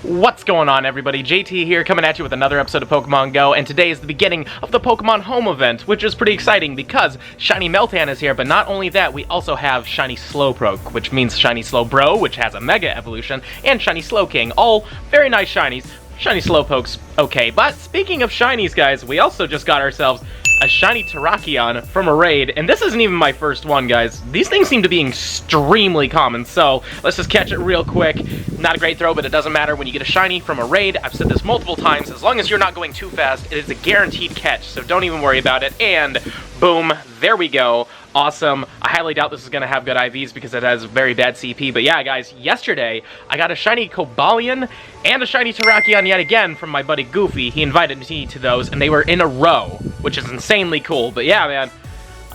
What's going on, everybody? JT here, coming at you with another episode of Pokemon Go, and today is the beginning of the Pokemon Home event, which is pretty exciting because Shiny MELTAN is here, but not only that, we also have Shiny Slowpoke, which means Shiny Slowbro, which has a Mega Evolution, and Shiny Slowking, all very nice shinies. Shiny Slowpokes, okay, but speaking of shinies, guys, we also just got ourselves a shiny Terrakion from a raid, and this isn't even my first one, guys. These things seem to be extremely common, so let's just catch it real quick. Not a great throw, but it doesn't matter when you get a shiny from a raid. I've said this multiple times, as long as you're not going too fast, it is a guaranteed catch, so don't even worry about it, and boom, there we go. Awesome. I highly doubt this is going to have good IVs because it has very bad CP, but yeah, guys, yesterday I got a shiny Cobalion and a shiny Terrakion yet again from my buddy Goofy. He invited me to those, and they were in a row, which is insanely cool. But yeah, man,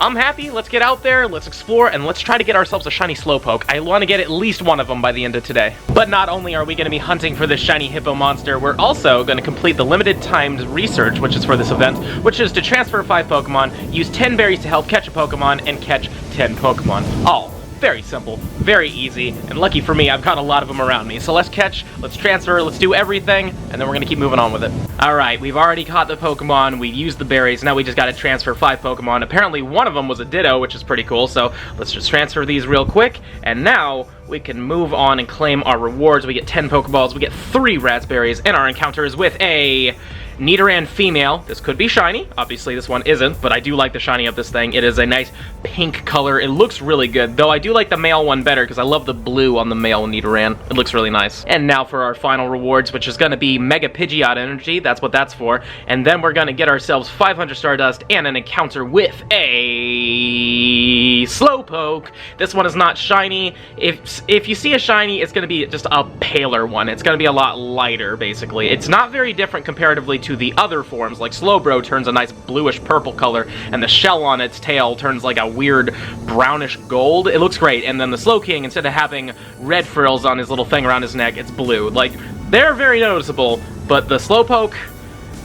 I'm happy. Let's get out there, let's explore, and let's try to get ourselves a shiny Slowpoke. I want to get at least one of them by the end of today. But not only are we going to be hunting for this shiny hippo monster, we're also going to complete the limited timed research, which is for this event, which is to transfer 5 Pokemon, use 10 berries to help catch a Pokemon, and catch 10 Pokemon. All very simple, very easy, and lucky for me, I've got a lot of them around me. So let's catch, let's transfer, let's do everything, and then we're gonna keep moving on with it. Alright, we've already caught the Pokemon, we've used the berries, now we just gotta transfer 5 Pokemon. Apparently one of them was a Ditto, which is pretty cool, so let's just transfer these real quick, and now we can move on and claim our rewards. We get 10 Pokeballs, we get 3 Raspberries, and our encounter is with a Nidoran female. This could be shiny. Obviously, this one isn't, but I do like the shiny of this thing. It is a nice pink color. It looks really good, though I do like the male one better because I love the blue on the male Nidoran. It looks really nice. And now for our final rewards, which is going to be Mega Pidgeot Energy. That's what that's for. And then we're going to get ourselves 500 Stardust and an encounter with a Slowpoke. This one is not shiny. If you see a shiny, it's going to be just a paler one. It's going to be a lot lighter, basically. It's not very different comparatively to the other forms, like Slowbro turns a nice bluish purple color, and the shell on its tail turns like a weird brownish gold. It looks great. And then the Slowking, instead of having red frills on his little thing around his neck, it's blue. Like, they're very noticeable, but the Slowpoke,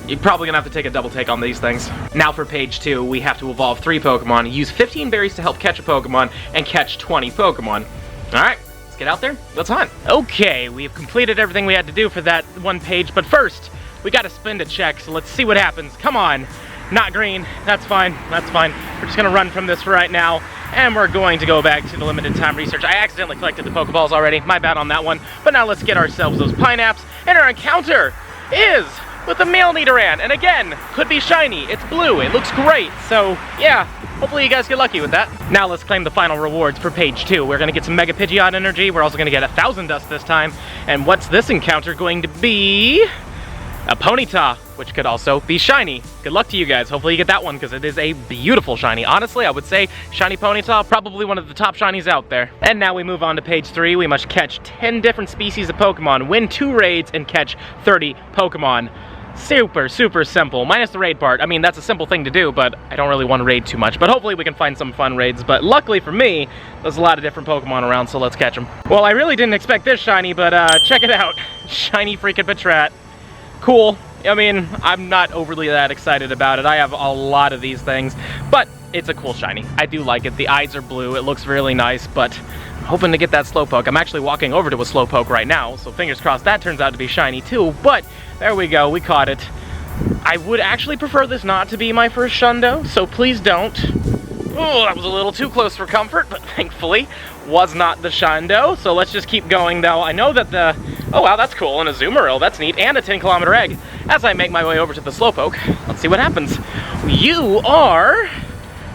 you're probably gonna have to take a double take on these things. Now for page 2, we have to evolve 3 Pokemon, use 15 berries to help catch a Pokemon, and catch 20 Pokemon. Alright, let's get out there, let's hunt. Okay, we've completed everything we had to do for that one page, but first, we gotta spend a check, so let's see what happens. Come on. Not green. That's fine. That's fine. We're just gonna run from this for right now, and we're going to go back to the limited time research. I accidentally collected the Pokeballs already. My bad on that one. But now let's get ourselves those Pineapps, and our encounter is with the male Nidoran. And again, could be shiny. It's blue. It looks great. So, yeah. Hopefully you guys get lucky with that. Now let's claim the final rewards for page 2. We're gonna get some Mega Pidgeot Energy. We're also gonna get 1,000 Dust this time. And what's this encounter going to be? A Ponyta, which could also be shiny. Good luck to you guys. Hopefully you get that one, because it is a beautiful shiny. Honestly, I would say shiny Ponyta, probably one of the top shinies out there. And now we move on to page 3. We must catch 10 different species of Pokemon, win 2 raids, and catch 30 Pokemon. Super, super simple. Minus the raid part. I mean, that's a simple thing to do, but I don't really want to raid too much. But hopefully we can find some fun raids. But luckily for me, there's a lot of different Pokemon around, so let's catch them. Well, I really didn't expect this shiny, but check it out. Shiny freaking Patrat. Cool. I mean, I'm not overly that excited about it. I have a lot of these things, but it's a cool shiny. I do like it. The eyes are blue. It looks really nice, but I'm hoping to get that Slowpoke. I'm actually walking over to a Slowpoke right now, so fingers crossed that turns out to be shiny too, but there we go. We caught it. I would actually prefer this not to be my first Shundo, so please don't. Oh, that was a little too close for comfort, but thankfully was not the Shundo. So let's just keep going, though. I know that the... Oh, wow, that's cool. And a Zoomeril, that's neat. And a 10-kilometer egg. As I make my way over to the Slowpoke, let's see what happens. You are...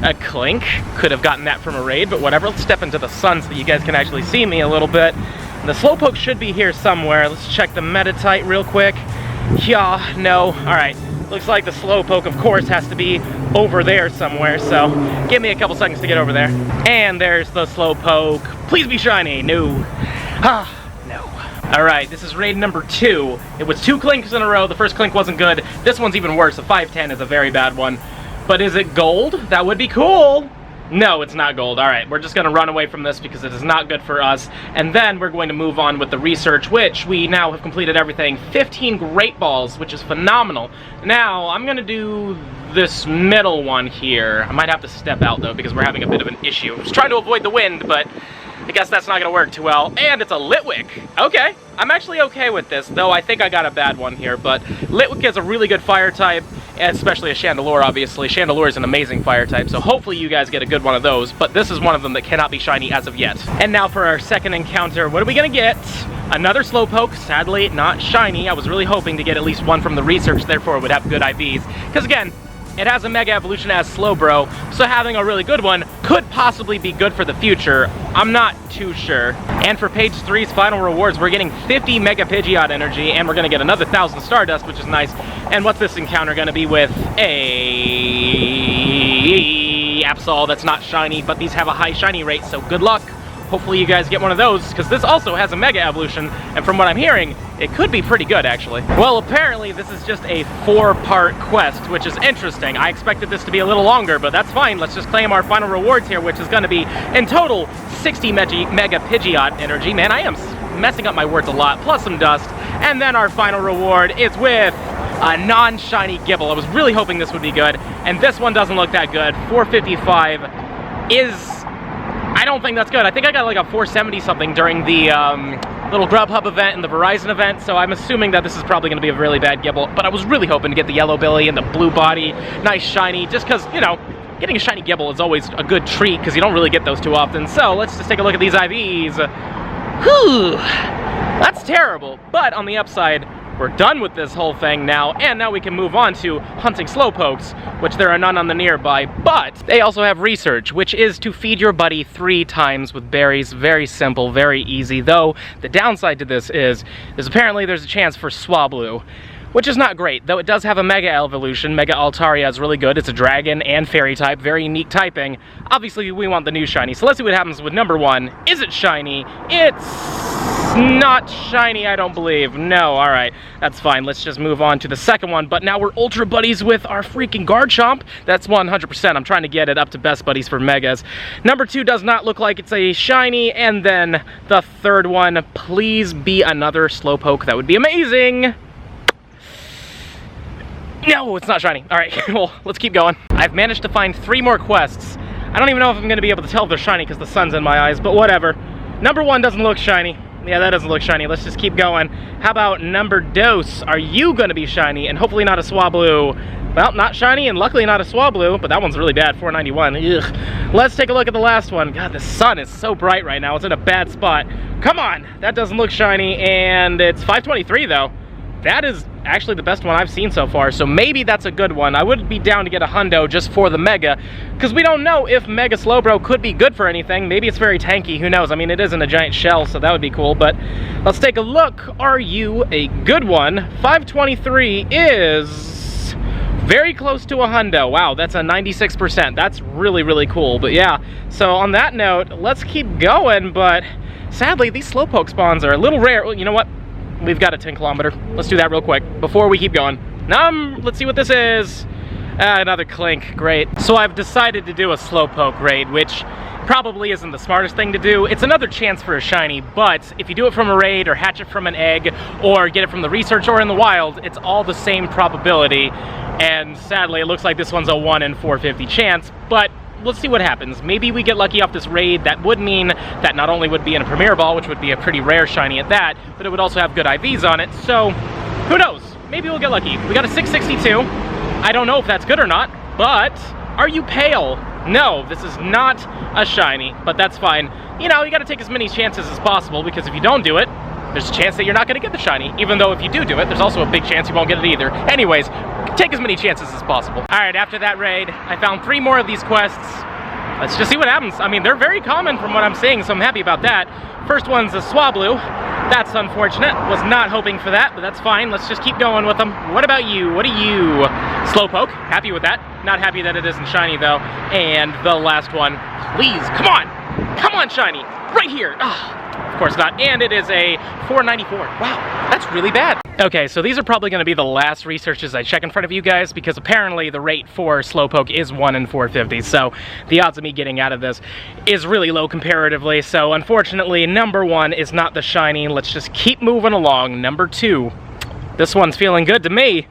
a Clink. Could have gotten that from a raid, but whatever. Let's step into the sun so that you guys can actually see me a little bit. The Slowpoke should be here somewhere. Let's check the Metatite real quick. Yeah, no. All right. Looks like the Slowpoke, of course, has to be over there somewhere, so give me a couple seconds to get over there. And there's the Slowpoke. Please be shiny. No. Ah, no. Alright, this is raid number 2. It was 2 Clinks in a row. The first Clink wasn't good. This one's even worse. A 510 is a very bad one. But is it gold? That would be cool. No, it's not gold. Alright, we're just going to run away from this because it is not good for us. And then we're going to move on with the research, which we now have completed everything. 15 Great Balls, which is phenomenal. Now, I'm going to do this middle one here. I might have to step out, though, because we're having a bit of an issue. I'm just trying to avoid the wind, but I guess that's not gonna work too well. And it's a Litwick. Okay, I'm actually okay with this, though I think I got a bad one here, but Litwick is a really good fire type, especially a Chandelure, obviously. Chandelure is an amazing fire type, so hopefully you guys get a good one of those, but this is one of them that cannot be shiny as of yet. And now for our second encounter, what are we gonna get? Another Slowpoke, sadly not shiny. I was really hoping to get at least one from the research, therefore it would have good IVs. Because again, it has a Mega Evolution as Slowbro, so having a really good one could possibly be good for the future. I'm not too sure. And for page 3's final rewards, we're getting 50 Mega Pidgeot energy, and we're gonna get another 1,000 Stardust, which is nice. And what's this encounter gonna be with? A Absol that's not shiny, but these have a high shiny rate, so good luck. Hopefully you guys get one of those, because this also has a Mega Evolution, and from what I'm hearing, it could be pretty good, actually. Well, apparently this is just a 4-part quest, which is interesting. I expected this to be a little longer, but that's fine. Let's just claim our final rewards here, which is going to be, in total, 60 Mega Pidgeot energy. Man, I am messing up my words a lot, plus some dust. And then our final reward is with a non-shiny Gibble. I was really hoping this would be good, and this one doesn't look that good. 455 is... I don't think that's good. I think I got like a 470 something during the little Grubhub event and the Verizon event, so I'm assuming that this is probably going to be a really bad Gibble, but I was really hoping to get the yellow belly and the blue body, nice shiny, just because, you know, getting a shiny Gibble is always a good treat because you don't really get those too often. So let's just take a look at these IVs. Whew, that's terrible, but on the upside, we're done with this whole thing now, and now we can move on to hunting Slowpokes, which there are none on the nearby, but they also have research, which is to feed your buddy 3 times with berries. Very simple, very easy, though the downside to this is apparently there's a chance for Swablu, which is not great, though it does have a Mega Evolution. Mega Altaria is really good. It's a dragon and fairy type, very unique typing. Obviously, we want the new shiny, so let's see what happens with number 1. Is it shiny? It's not shiny, I don't believe. No, alright, that's fine. Let's just move on to the second one, but now we're Ultra Buddies with our freaking Garchomp. That's 100%. I'm trying to get it up to Best Buddies for Megas. Number 2 does not look like it's a shiny, and then the third one, please be another Slowpoke. That would be amazing. No, it's not shiny. All right, well, let's keep going. I've managed to find 3 more quests. I don't even know if I'm gonna be able to tell if they're shiny because the sun's in my eyes, but whatever. Number 1 doesn't look shiny. Yeah, that doesn't look shiny. Let's just keep going. How about number 2? Are you gonna be shiny? And hopefully not a Swablu. Well, not shiny and luckily not a Swablu, but that one's really bad, 491. Ugh. Let's take a look at the last one. God, the sun is so bright right now. It's in a bad spot. Come on, that doesn't look shiny, and it's 523 though. That is actually the best one I've seen so far, so maybe that's a good one. I would be down to get a hundo just for the Mega, because we don't know if Mega Slowbro could be good for anything. Maybe it's very tanky, who knows? I mean, it is in a giant shell, so that would be cool, but let's take a look. Are you a good one? 523 is very close to a hundo. Wow, that's a 96%. That's really, really cool, but yeah. So on that note, let's keep going, but sadly, these Slowpoke spawns are a little rare. Well, you know what? We've got a 10 kilometer. Let's do that real quick before we keep going. Let's see what this is. Another Clink, great. So I've decided to do a Slowpoke raid, which probably isn't the smartest thing to do. It's another chance for a shiny, but if you do it from a raid or hatch it from an egg or get it from the research or in the wild, it's all the same probability. And sadly, it looks like this one's a 1 in 450 chance, but let's see what happens. Maybe we get lucky off this raid. That would mean that not only would be in a Premier Ball, which would be a pretty rare shiny at that, but it would also have good IVs on it. So, who knows? Maybe we'll get lucky. We got a 662. I don't know if that's good or not, but are you pale? No, this is not a shiny, but that's fine. You know, you gotta take as many chances as possible, because if you don't do it, there's a chance that you're not gonna get the shiny. Even though if you do it, there's also a big chance you won't get it either. Anyways, take as many chances as possible. All right, after that raid, I found 3 more of these quests. Let's just see what happens. I mean, they're very common from what I'm seeing, so I'm happy about that. First one's a Swablu. That's unfortunate. Was not hoping for that, but that's fine. Let's just keep going with them. What about you? What are you? Slowpoke. Happy with that. Not happy that it isn't shiny, though. And the last one. Please, come on. Come on, shiny. Right here. Of course not. And it is a 494. Wow, that's really bad. Okay, so these are probably going to be the last researches I check in front of you guys, because apparently the rate for Slowpoke is 1 in 450, so the odds of me getting out of this is really low comparatively. So unfortunately, number 1 is not the shiny. Let's just keep moving along. Number 2. This one's feeling good to me,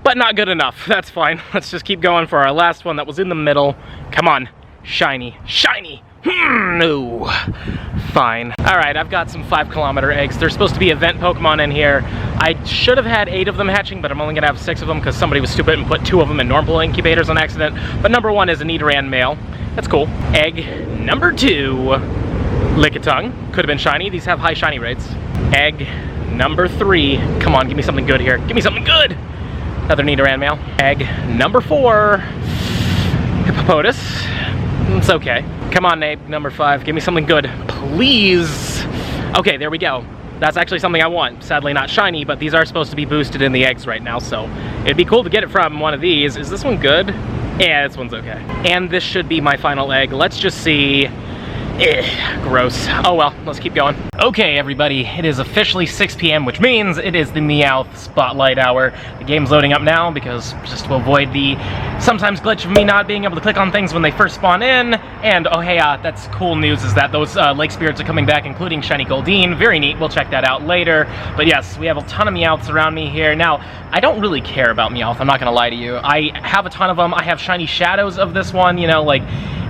but not good enough. That's fine. Let's just keep going for our last one that was in the middle. Come on. Shiny. Shiny! No. Fine. Alright, I've got some 5-kilometer eggs. There's supposed to be event Pokemon in here. I should have had 8 of them hatching, but I'm only gonna have 6 of them because somebody was stupid and put 2 of them in normal incubators on accident. But number 1 is a Nidoran male. That's cool. Egg number 2. Lickitung. Could have been shiny. These have high shiny rates. Egg number 3. Come on, give me something good here. Give me something good! Another Nidoran male. Egg number 4. Hippopotas. It's okay. Come on, egg number 5. Give me something good, please. Okay, there we go. That's actually something I want. Sadly not shiny, but these are supposed to be boosted in the eggs right now, so it'd be cool to get it from one of these. Is this one good? Yeah, this one's okay. And this should be my final egg. Let's just see. Gross. Oh well, let's keep going. Okay, everybody, it is officially 6 p.m., which means it is the Meowth Spotlight Hour. The game's loading up now because just to avoid the sometimes glitch of me not being able to click on things when they first spawn in. And oh hey, that's cool news is that those lake spirits are coming back, including Shiny Goldeen. Very neat. We'll check that out later. But yes, we have a ton of Meowths around me here. Now, I don't really care about Meowth. I'm not gonna lie to you. I have a ton of them. I have shiny shadows of this one. You know, like,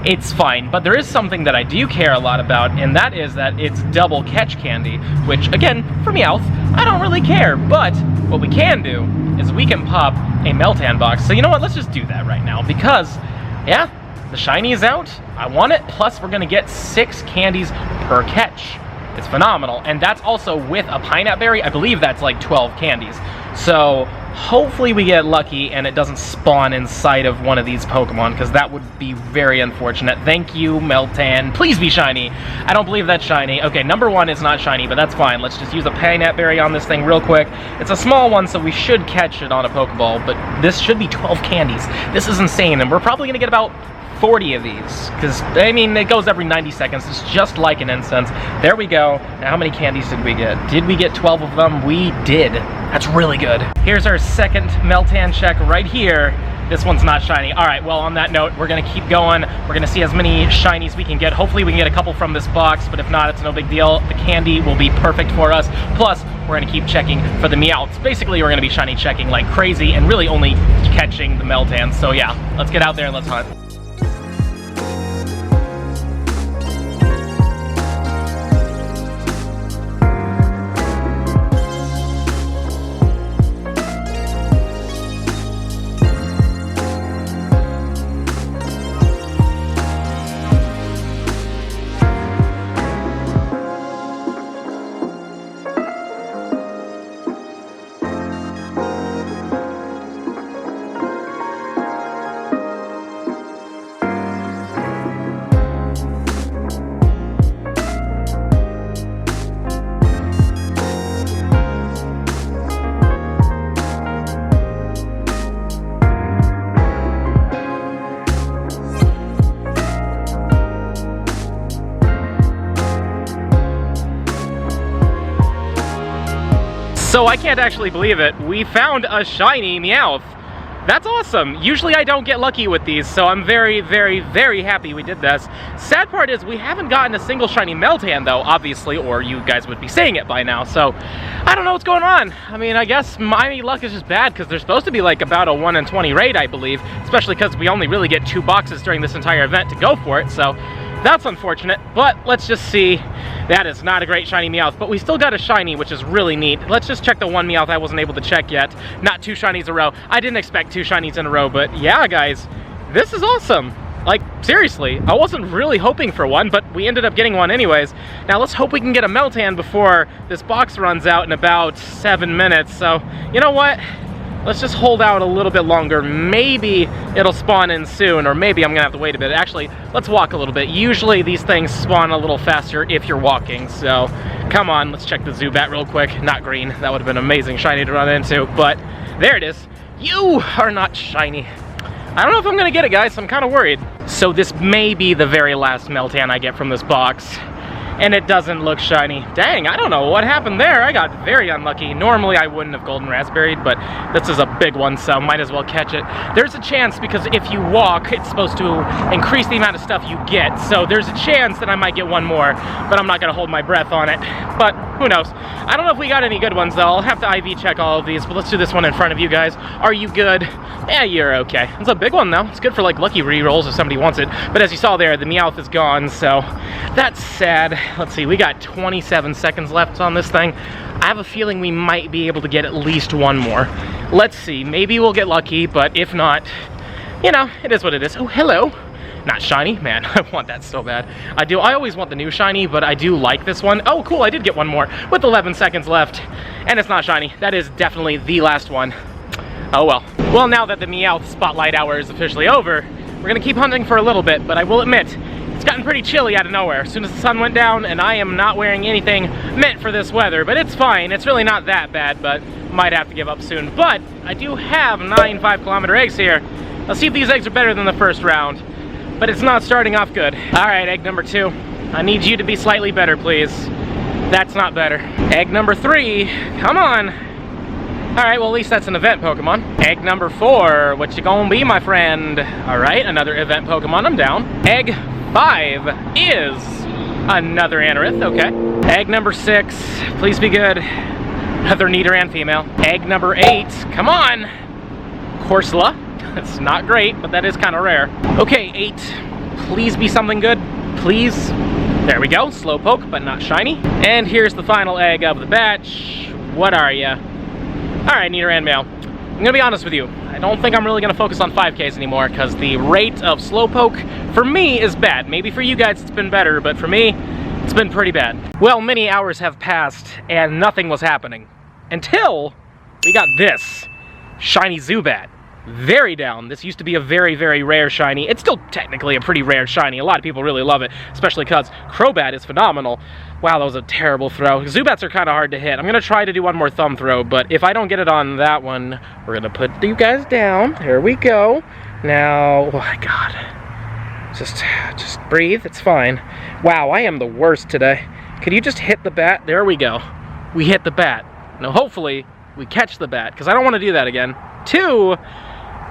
it's fine, but there is something that I do care a lot about, and that is that it's double catch candy, which, again, for Meowth, I don't really care, but what we can do is we can pop a MELTAN box. So you know what, let's just do that right now, because, yeah, the shiny is out, I want it, plus we're gonna get 6 candies per catch. It's phenomenal, and that's also with a pineapple berry. I believe that's like 12 candies. So hopefully we get lucky and it doesn't spawn inside of one of these Pokemon, because that would be very unfortunate. Thank you, MELTAN. Please be shiny. I don't believe that's shiny. Okay, number 1 is not shiny, but that's fine. Let's just use a pineapple berry on this thing real quick. It's a small one, so we should catch it on a Pokeball, but this should be 12 candies. This is insane, and we're probably gonna get about 40 of these, because, I mean, it goes every 90 seconds. It's just like an incense. There we go. Now, how many candies did we get? Did we get 12 of them? We did. That's really good. Here's our second MELTAN check right here. This one's not shiny. All right, well, on that note, we're gonna keep going. We're gonna see as many shinies we can get. Hopefully we can get a couple from this box, but if not, it's no big deal. The candy will be perfect for us. Plus, we're gonna keep checking for the Meowths. Basically, we're gonna be shiny checking like crazy and really only catching the MELTAN. So yeah, let's get out there and let's hunt. So I can't actually believe it. We found a shiny Meowth. That's awesome. Usually I don't get lucky with these, so I'm very, very, very happy we did this. Sad part is we haven't gotten a single shiny MELTAN though, obviously, or you guys would be saying it by now, so I don't know what's going on. I mean, I guess my luck is just bad because there's supposed to be like about a 1 in 20 rate, I believe, especially because we only really get 2 boxes during this entire event to go for it, so that's unfortunate, but let's just see. That is not a great shiny Meowth, but we still got a shiny, which is really neat. Let's just check the one Meowth I wasn't able to check yet. Not 2 shinies in a row. I didn't expect 2 shinies in a row, but yeah, guys, this is awesome. Like, seriously, I wasn't really hoping for one, but we ended up getting one anyways. Now, let's hope we can get a MELTAN before this box runs out in about 7 minutes. So, you know what? Let's just hold out a little bit longer. Maybe it'll spawn in soon, or maybe I'm gonna have to wait a bit. Actually, let's walk a little bit. Usually these things spawn a little faster if you're walking, so come on, let's check the Zubat real quick. Not green, that would have been amazing shiny to run into, but there it is. You are not shiny. I don't know if I'm gonna get it, guys, I'm kind of worried. So this may be the very last MELTAN I get from this box. And it doesn't look shiny. Dang, I don't know what happened there. I got very unlucky. Normally I wouldn't have golden raspberried, but this is a big one, so might as well catch it. There's a chance because if you walk, it's supposed to increase the amount of stuff you get. So there's a chance that I might get one more, but I'm not gonna hold my breath on it. But who knows. I don't know if we got any good ones, though. I'll have to IV check all of these, but let's do this one in front of you guys. Are you good? Yeah, you're okay. It's a big one, though. It's good for, like, lucky re-rolls if somebody wants it. But as you saw there, the Meowth is gone, so that's sad. Let's see, we got 27 seconds left on this thing. I have a feeling we might be able to get at least one more. Let's see. Maybe we'll get lucky, but if not, you know, it is what it is. Oh, hello. Not shiny. Man, I want that so bad. I always want the new shiny, but I do like this one. Oh, cool, I did get one more with 11 seconds left. And it's not shiny. That is definitely the last one. Oh, well. Well, now that the Meowth spotlight hour is officially over, we're gonna keep hunting for a little bit, but I will admit, it's gotten pretty chilly out of nowhere. As soon as the sun went down, and I am not wearing anything meant for this weather, but it's fine. It's really not that bad, but might have to give up soon. But I do have 9 5-kilometer eggs here. Let's see if these eggs are better than the first round. But it's not starting off good. All right, egg number 2. I need you to be slightly better, please. That's not better. Egg number 3, come on. All right, well, at least that's an event Pokemon. Egg number 4, what you gonna be, my friend? All right, another event Pokemon, I'm down. Egg 5 is another Anorith, okay. Egg number 6, please be good. Another Nidoran female. Egg number 8, come on. Corsola. It's not great, but that is kind of rare. Okay, 8. Please be something good. Please. There we go. Slowpoke, but not shiny. And here's the final egg of the batch. What are ya? Alright, Nidoran male. I'm gonna be honest with you. I don't think I'm really gonna focus on 5Ks anymore, because the rate of Slowpoke, for me, is bad. Maybe for you guys it's been better, but for me, it's been pretty bad. Well, many hours have passed, and nothing was happening. Until we got this. Shiny Zubat. Very down. This used to be a very, very rare shiny. It's still technically a pretty rare shiny. A lot of people really love it, especially because Crobat is phenomenal. Wow, that was a terrible throw. Zubats are kind of hard to hit. I'm going to try to do one more thumb throw, but if I don't get it on that one, we're going to put you guys down. There we go. Now, oh my God. Just breathe. It's fine. Wow, I am the worst today. Could you just hit the bat? There we go. We hit the bat. Now, hopefully, we catch the bat, because I don't want to do that again. 2...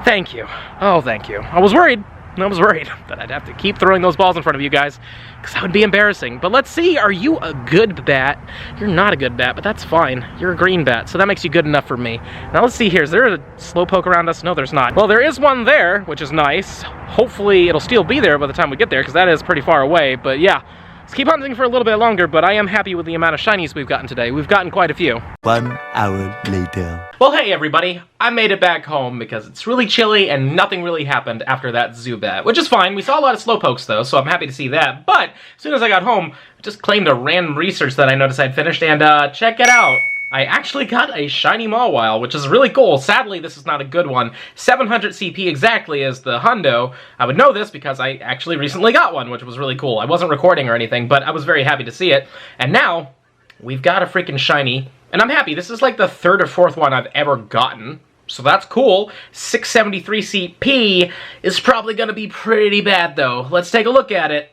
Thank you. Oh, thank you. I was worried that I'd have to keep throwing those balls in front of you guys, because that would be embarrassing. But let's see, are you a good bat? You're not a good bat, but that's fine. You're a green bat, so that makes you good enough for me. Now let's see here, is there a Slowpoke around us? No, there's not. Well, there is one there, which is nice. Hopefully it'll still be there by the time we get there, because that is pretty far away, but yeah. Let's keep hunting for a little bit longer, but I am happy with the amount of shinies we've gotten today. We've gotten quite a few. 1 hour later. Well, hey everybody, I made it back home because it's really chilly and nothing really happened after that Zubat, which is fine. We saw a lot of Slowpokes though, so I'm happy to see that. But as soon as I got home, I just claimed a random research that I noticed I'd finished, and check it out. I actually got a shiny Mawile, which is really cool. Sadly, this is not a good one. 700 CP exactly is the hundo. I would know this because I actually recently got one, which was really cool. I wasn't recording or anything, but I was very happy to see it. And now, we've got a freaking shiny, and I'm happy. This is like the 3rd or 4th one I've ever gotten, so that's cool. 673 CP is probably going to be pretty bad, though. Let's take a look at it.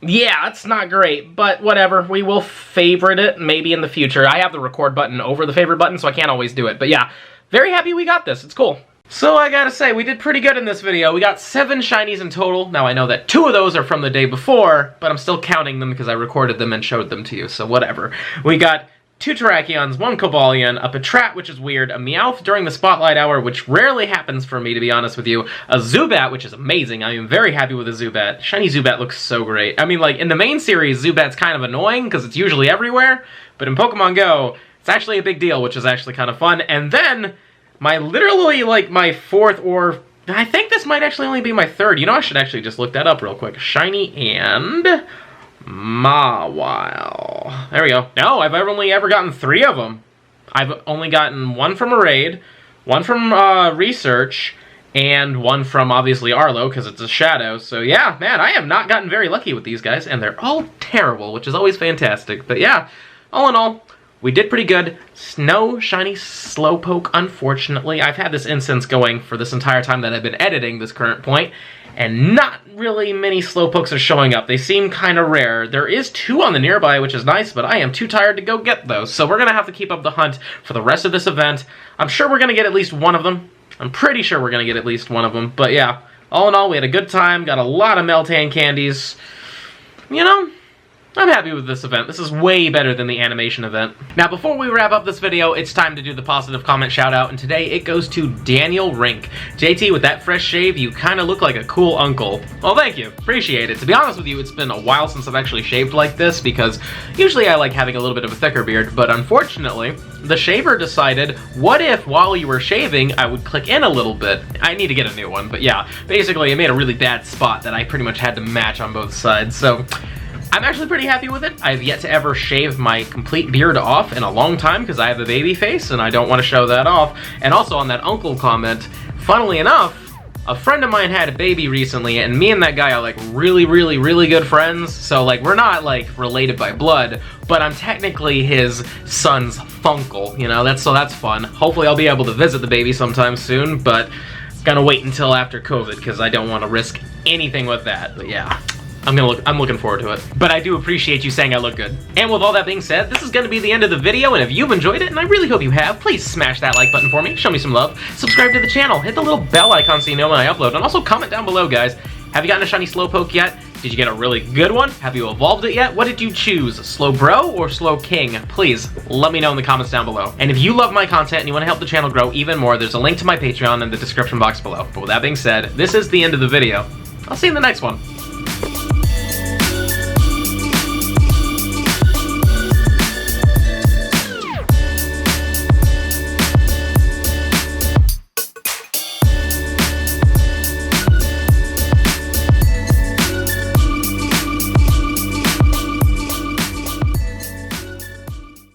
Yeah, it's not great, but whatever. We will favorite it maybe in the future. I have the record button over the favorite button, so I can't always do it. But yeah, very happy we got this. It's cool. So I gotta say, we did pretty good in this video. We got 7 shinies in total. Now I know that 2 of those are from the day before, but I'm still counting them because I recorded them and showed them to you, so whatever. We got 2 Terrakions, 1 Cobalion, a Patrat, which is weird, a Meowth during the Spotlight Hour, which rarely happens for me, to be honest with you, a Zubat, which is amazing. I am very happy with the Zubat. Shiny Zubat looks so great. I mean, like, in the main series, Zubat's kind of annoying, because it's usually everywhere, but in Pokemon Go, it's actually a big deal, which is actually kind of fun. And then, literally, like, my 4th, or I think this might actually only be my 3rd. You know, I should actually just look that up real quick. Shiny and Mawile. There we go. No, I've only ever gotten 3 of them. I've only gotten 1 from a raid, 1 from research, and 1 from, obviously, Arlo, because it's a shadow. So yeah, man, I have not gotten very lucky with these guys, and they're all terrible, which is always fantastic. But yeah, all in all, we did pretty good. No shiny Slowpoke, unfortunately. I've had this instance going for this entire time that I've been editing this current point, and not really many Slowpokes are showing up. They seem kind of rare. There is 2 on the nearby, which is nice, but I am too tired to go get those. So we're going to have to keep up the hunt for the rest of this event. I'm sure we're going to get at least one of them. I'm pretty sure we're going to get at least one of them. But yeah, all in all, we had a good time. Got a lot of MELTAN candies. You know, I'm happy with this event. This is way better than the animation event. Now, before we wrap up this video, it's time to do the positive comment shout out, and today it goes to Daniel Rink. JT, with that fresh shave, you kind of look like a cool uncle. Well, thank you. Appreciate it. To be honest with you, it's been a while since I've actually shaved like this, because usually I like having a little bit of a thicker beard, but unfortunately, the shaver decided, what if while you were shaving, I would click in a little bit? I need to get a new one, but yeah, basically it made a really bad spot that I pretty much had to match on both sides, so I'm actually pretty happy with it. I've yet to ever shave my complete beard off in a long time because I have a baby face and I don't want to show that off. And also on that uncle comment, funnily enough, a friend of mine had a baby recently and me and that guy are like really good friends. So like we're not like related by blood, but I'm technically his son's funkle, you know, so that's fun. Hopefully I'll be able to visit the baby sometime soon, but gonna wait until after COVID because I don't want to risk anything with that. But yeah, I'm looking forward to it. But I do appreciate you saying I look good. And with all that being said, this is gonna be the end of the video, and if you've enjoyed it, and I really hope you have, please smash that like button for me, show me some love, subscribe to the channel, hit the little bell icon so you know when I upload, and also comment down below, guys. Have you gotten a shiny Slowpoke yet? Did you get a really good one? Have you evolved it yet? What did you choose, Slowbro or Slowking? Please, let me know in the comments down below. And if you love my content and you want to help the channel grow even more, there's a link to my Patreon in the description box below. But with that being said, this is the end of the video. I'll see you in the next one.